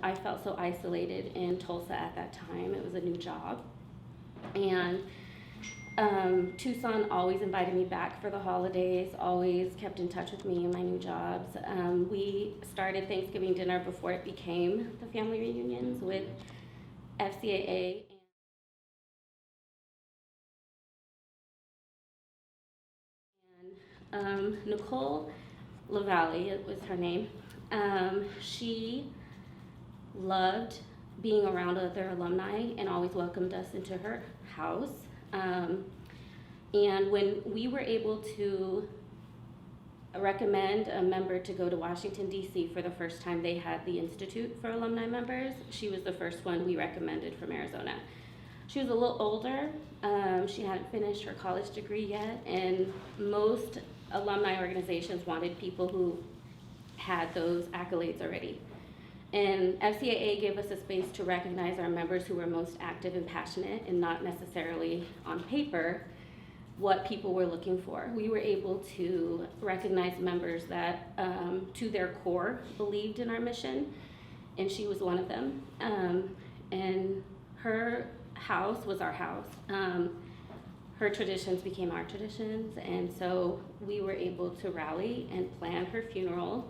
I felt so isolated in Tulsa at that time. It was a new job. And Tucson always invited me back for the holidays, always kept in touch with me in my new jobs. We started Thanksgiving dinner before it became the family reunions with Fcaa. And Nicole LaValle, it was her name. She loved being around other alumni and always welcomed us into her house. And when we were able to recommend a member to go to Washington, D.C. for the first time they had the Institute for Alumni Members, she was the first one we recommended from Arizona. She was a little older. She hadn't finished her college degree yet, and most alumni organizations wanted people who had those accolades already. And Fcaa gave us a space to recognize our members who were most active and passionate, and not necessarily on paper what people were looking for. We were able to recognize members that to their core believed in our mission, and she was one of them. And her house was our house. Her traditions became our traditions, and so we were able to rally and plan her funeral.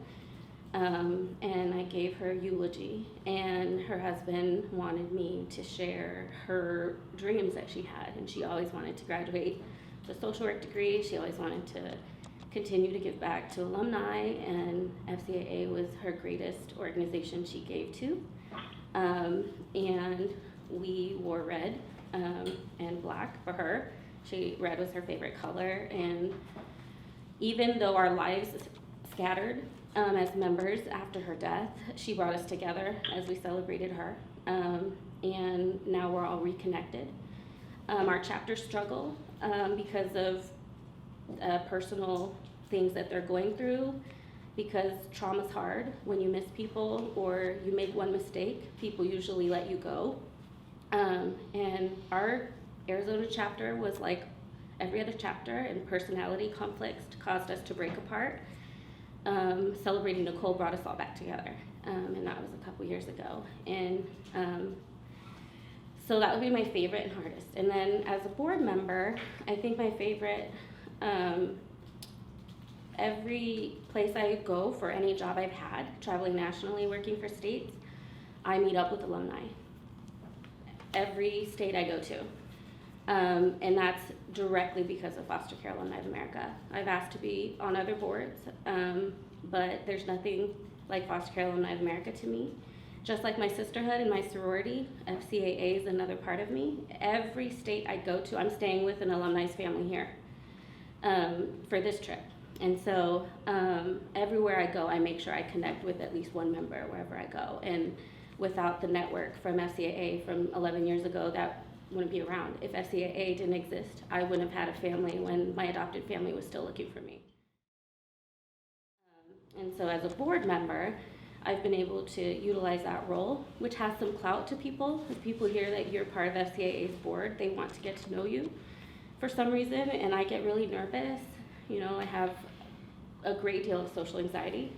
And I gave her eulogy, and her husband wanted me to share her dreams that she had, and she always wanted to graduate with a social work degree. She always wanted to continue to give back to alumni, and Fcaa was her greatest organization she gave to. And we wore red and black for her. Red was her favorite color, and even though our lives scattered as members after her death, she brought us together as we celebrated her, and now we're all reconnected. Our chapters struggle because of personal things that they're going through, because trauma's hard. When you miss people or you make one mistake, people usually let you go. And our Arizona chapter was like every other chapter, and personality conflicts caused us to break apart. Celebrating Nicole brought us all back together, and that was a couple years ago. And so that would be my favorite and hardest. And then as a board member, I think my favorite, every place I go for any job I've had, traveling nationally, working for states, I meet up with alumni. Every state I go to. And that's directly because of Foster Care Alumni of America. I've asked to be on other boards, but there's nothing like Foster Care Alumni of America to me. Just like my sisterhood and my sorority, Fcaa is another part of me. Every state I go to, I'm staying with an alumni's family here for this trip. And so everywhere I go, I make sure I connect with at least one member wherever I go. And without the network from Fcaa from 11 years ago, that wouldn't be around. If Fcaa didn't exist, I wouldn't have had a family when my adopted family was still looking for me. And so as a board member, I've been able to utilize that role, which has some clout to people. If people hear that you're part of Fcaa's board, they want to get to know you for some reason, and I get really nervous. You know, I have a great deal of social anxiety,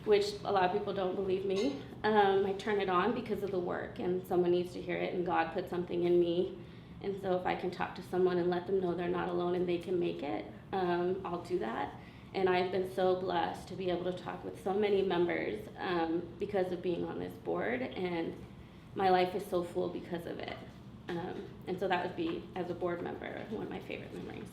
which a lot of people don't believe me. I turn it on because of the work, and someone needs to hear it, and God put something in me. And so if I can talk to someone and let them know they're not alone and they can make it, I'll do that. And I've been so blessed to be able to talk with so many members because of being on this board, and my life is so full because of it. And so that would be, as a board member, one of my favorite memories.